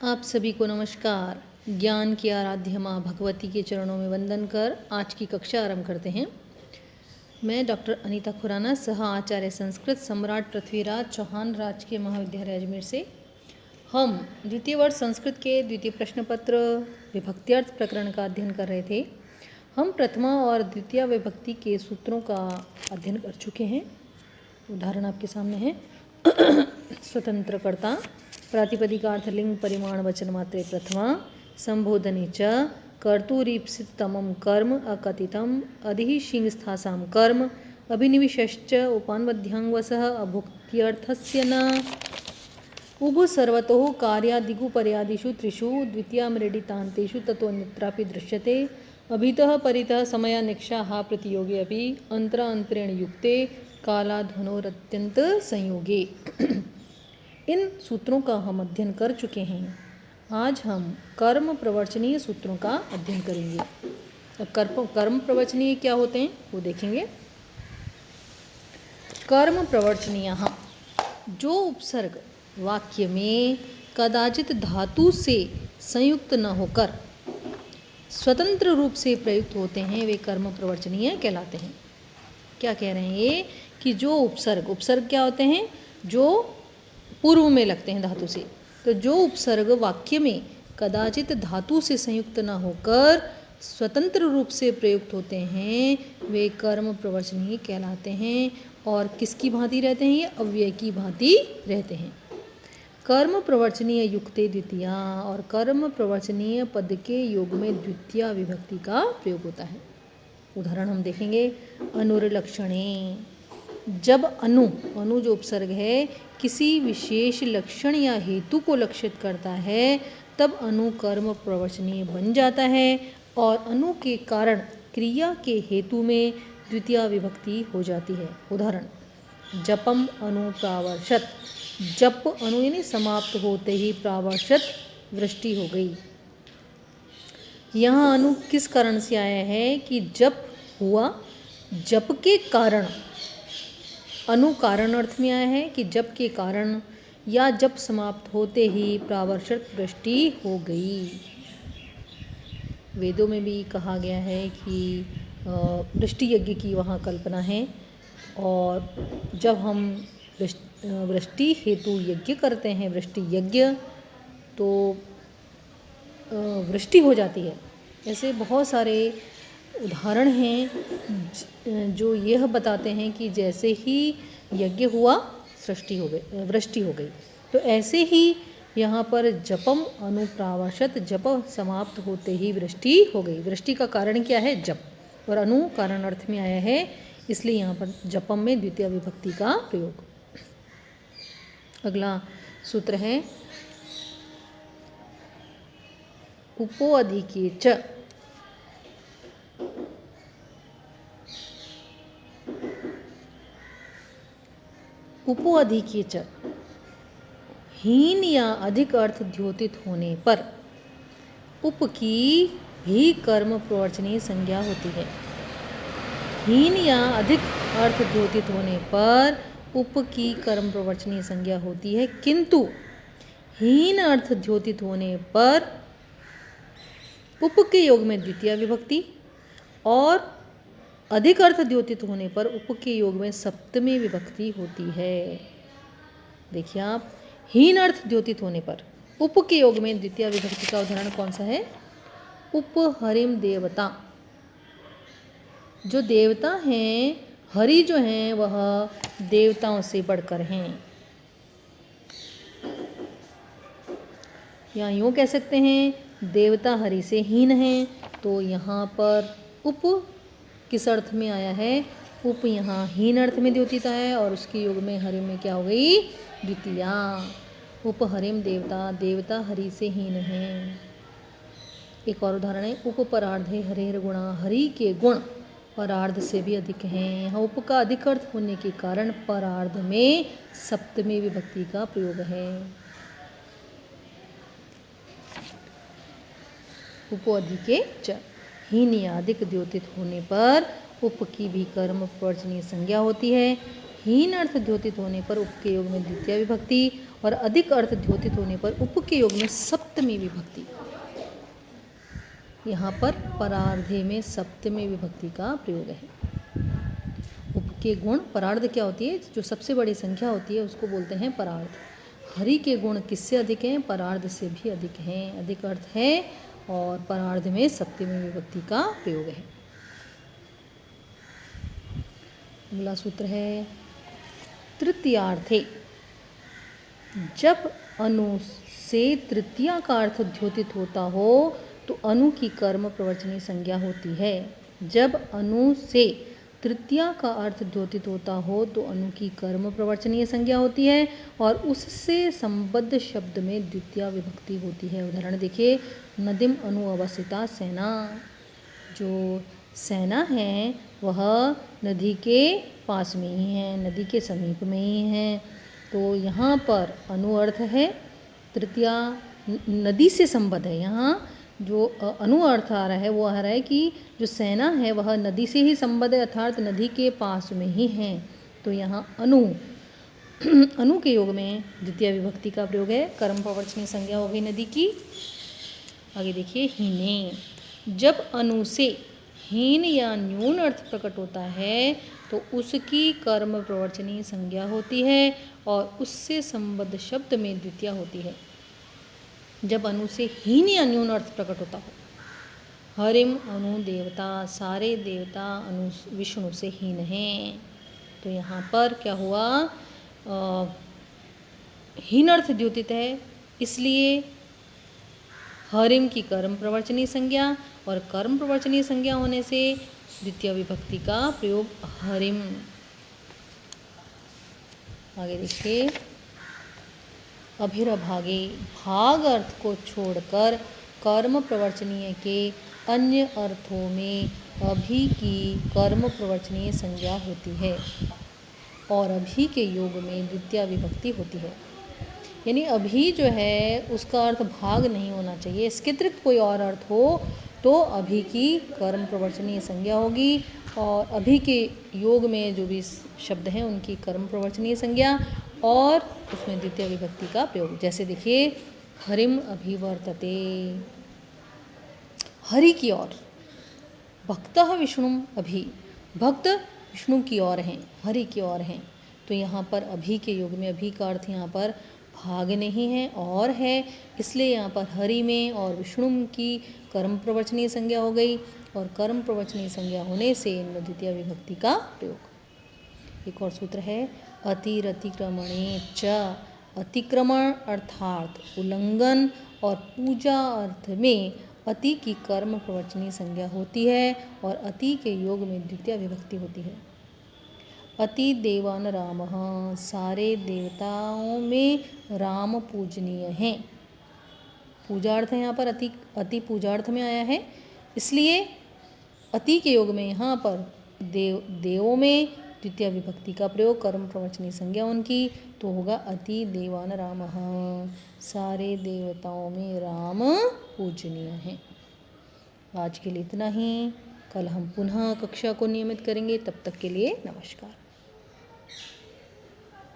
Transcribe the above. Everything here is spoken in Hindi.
आप सभी को नमस्कार। ज्ञान की आराध्य माँ भगवती के चरणों में वंदन कर आज की कक्षा आरंभ करते हैं। मैं डॉक्टर अनीता खुराना, सह आचार्य संस्कृत, सम्राट पृथ्वीराज चौहान राजकीय महाविद्यालय अजमेर से हम द्वितीय वर्ष संस्कृत के द्वितीय प्रश्न पत्र विभक्त्यर्थ प्रकरण का अध्ययन कर रहे थे। हम प्रथमा और द्वितीय विभक्ति के सूत्रों का अध्ययन कर चुके हैं। उदाहरण आपके सामने है। स्वतंत्रकर्ता, प्रातिपदिकार्थ लिंग परिमाण वचन मात्रे प्रथमा, संबोधने च कर्तुरीप्सिततमं कर्म अकथितम अधिः शिंस्थासां कर्म अभिनिविशश्च उपान्वद्यांगवसः अभुक्त्यर्थस्य न उभु सर्वतोः कार्यादिगु पर्यादिषु त्रिषु द्वितीयामृडितान्तेषु ततोऽन्यत्रापि दृश्यते अभितः परितः समयान्यक्षाः प्रतियोगे अपि अंतरांतरेण युक्ते कालाध्वनोरत्यंत संयोगे। इन सूत्रों का हम अध्ययन कर चुके हैं। आज हम कर्म प्रवचनीय सूत्रों का अध्ययन करेंगे। अब कर्म प्रवचनीय क्या होते हैं वो देखेंगे। कर्म प्रवचनीय, जो उपसर्ग वाक्य में कदाचित धातु से संयुक्त न होकर स्वतंत्र रूप से प्रयुक्त होते हैं वे कर्म प्रवचनीय कहलाते हैं। क्या कह रहे हैं ये कि जो उपसर्ग क्या होते हैं, जो पूर्व में लगते हैं धातु से। तो जो उपसर्ग वाक्य में कदाचित धातु से संयुक्त न होकर स्वतंत्र रूप से प्रयुक्त होते हैं वे कर्म प्रवचनीय कहलाते हैं। और किसकी भांति रहते हैं? ये अव्यय की भांति रहते हैं। कर्म प्रवचनीय युक्ते द्वितीया, और कर्म प्रवचनीय पद के योग में द्वितीया विभक्ति का प्रयोग होता है। उदाहरण हम देखेंगे। अनुर्लक्षणे, जब अनु जो उपसर्ग है किसी विशेष लक्षण या हेतु को लक्षित करता है तब अनु कर्म प्रवचनीय बन जाता है और अनु के कारण क्रिया के हेतु में द्वितीया विभक्ति हो जाती है। उदाहरण, जपम अनु प्रावर्षत, जप अनु यानी समाप्त होते ही प्रावर्षत वृष्टि हो गई। यहाँ अनु किस कारण से आया है कि जप हुआ, जप के कारण। अनु कारण अर्थ में आया है कि जप के कारण या जप समाप्त होते ही प्रावर्षत वृष्टि हो गई। वेदों में भी कहा गया है कि वृष्टि यज्ञ की वहाँ कल्पना है। और जब हम वृष्टि हेतु यज्ञ करते हैं, वृष्टि यज्ञ, तो वृष्टि हो जाती है। ऐसे बहुत सारे उदाहरण हैं जो यह बताते हैं कि जैसे ही यज्ञ हुआ वृष्टि हो गई। तो ऐसे ही यहाँ पर जपम अनुप्रावशत, जप समाप्त होते ही वृष्टि हो गई। वृष्टि का कारण क्या है? जप, और अनु कारण अर्थ में आया है, इसलिए यहाँ पर जपम में द्वितीय विभक्ति का प्रयोग। अगला सूत्र है उपो अधिके च, उपो अधिके च, हीन या अधिक अर्थ द्योतित होने पर उप की भी कर्म प्रवचनीय संज्ञा होती है। हीन या अधिक अर्थ द्योतित होने पर उप की कर्म प्रवचनीय संज्ञा होती है, किंतु हीन अर्थ द्योतित होने पर उप के योग में द्वितीय विभक्ति और अधिक अर्थ द्योतित होने पर उप के योग में सप्तमी विभक्ति होती है। देखिए आप, हीन अर्थ द्योतित होने पर उप के योग में द्वितीय विभक्ति का उदाहरण कौन सा है? उपहरिम देवता, जो देवता हैं, हरि जो हैं वह देवताओं से बढ़कर हैं। या यूँ कह सकते हैं देवता हरि से हीन हैं। तो यहाँ पर उप किस अर्थ में आया है? उप यहाँ हीन अर्थ में द्योतित है और उसके योग में हरि में क्या हो गई? द्वितीया। उपहरिम देवता, देवता हरि से हीन हैं। एक और उदाहरण है, उप परार्धे हरेर गुणा, हरि के गुण परार्ध से भी अधिक हैं। यहाँ उप का अधिक अर्थ होने के कारण परार्ध में सप्तमी विभक्ति का प्रयोग है। उपो अधिके च, हीन या अधिक द्योतित होने पर उप की भी कर्म प्रवचनीय संज्ञा होती है। हीन अर्थ द्योतित होने पर उप के योग में द्वितीय विभक्ति और अधिक अर्थ द्योतित होने पर उप के योग में सप्तमी विभक्ति। यहाँ पर परार्धे में सप्तमी विभक्ति का प्रयोग है। उप के गुण, परार्ध क्या होती है, जो सबसे बड़ी संख्या होती है उसको बोलते हैं परार्ध। हरि के गुण किससे अधिक हैं, परार्ध से भी अधिक हैं, अधिक अर्थ है और परार्ध में सप्तमी विभक्ति का प्रयोग है। अगला सूत्र है तृतीयार्थे। जब अनु से तृतीया का अर्थ द्योतित होता हो तो अनु की कर्म प्रवचनीय संज्ञा होती है। जब अनु से तृतीया का अर्थ द्योतित होता हो तो अनु की कर्म प्रवचनीय संज्ञा होती है और उससे संबद्ध शब्द में द्वितीया विभक्ति होती है। उदाहरण देखिए, नदीम अनु अवस्थिता सेना। जो सेना है वह नदी के पास में ही है, नदी के समीप में ही है। तो यहाँ पर अनु अर्थ है तृतीया, नदी से संबद्ध है। यहाँ जो अनु अर्थ आ रहा है वो आ रहा है कि जो सेना है वह नदी से ही संबद्ध है, अर्थात नदी के पास में ही है। तो यहाँ अनु अनु के योग में द्वितीय विभक्ति का प्रयोग है। कर्म प्रवचनीय संज्ञा हो गई नदी की। आगे देखिए, हीने। जब अनु से हीन या न्यून अर्थ प्रकट होता है तो उसकी कर्म प्रवचनीय संज्ञा होती है और उससे संबद्ध शब्द में द्वितीया होती है। जब अनु से हीन या न्यून अर्थ प्रकट होता हो, हरिम अनु देवता, सारे देवता अनु विष्णु से हीन हैं। तो यहाँ पर क्या हुआ, हीन अर्थ द्योतित है, इसलिए हरिम की कर्म प्रवचनीय संज्ञा और कर्म प्रवचनीय संज्ञा होने से द्वितीय विभक्ति का प्रयोग हरिम। आगे देखिए, अभिरभागे। भाग अर्थ को छोड़कर कर्म प्रवचनीय के अन्य अर्थों में अभि की कर्म प्रवचनीय संज्ञा होती है और अभि के योग में द्वितीय विभक्ति होती है। यानी अभि जो है उसका अर्थ भाग नहीं होना चाहिए, इसके अतिरिक्त कोई और अर्थ हो तो अभि की कर्म प्रवचनीय संज्ञा होगी और अभि के योग में जो भी शब्द हैं उनकी कर्म प्रवचनीय संज्ञा और उसमें द्वितीय विभक्ति का प्रयोग। जैसे देखिए, हरिम अभिवर्तते, हरि की ओर, भक्तः विष्णु अभि, भक्त विष्णु की ओर हैं, हरि की ओर हैं। तो यहाँ पर अभि के योग में अभि का अर्थ यहाँ पर भाग नहीं है और है, इसलिए यहाँ पर हरि में और विष्णु की कर्म प्रवचनीय संज्ञा हो गई और कर्म प्रवचनीय संज्ञा होने से इनमें द्वितीय विभक्ति का प्रयोग। एक और सूत्र है अतिरतिक्रमणे च। अतिक्रमण अर्थात उल्लंघन और पूजा अर्थ में अति की कर्म प्रवचनीय संज्ञा होती है और अति के योग में द्वितीय विभक्ति होती है। अति देवान रामः, सारे देवताओं में राम पूजनीय हैं। पूजार्थ है यहाँ पर अति, अति पूजार्थ में आया है, इसलिए अति के योग में यहाँ पर देवों में द्वितीय विभक्ति का प्रयोग, कर्म प्रवचनीय संज्ञा उनकी, तो होगा अति देवान रामः, सारे देवताओं में राम पूजनीय हैं। आज के लिए इतना ही। कल हम पुनः कक्षा को नियमित करेंगे, तब तक के लिए नमस्कार।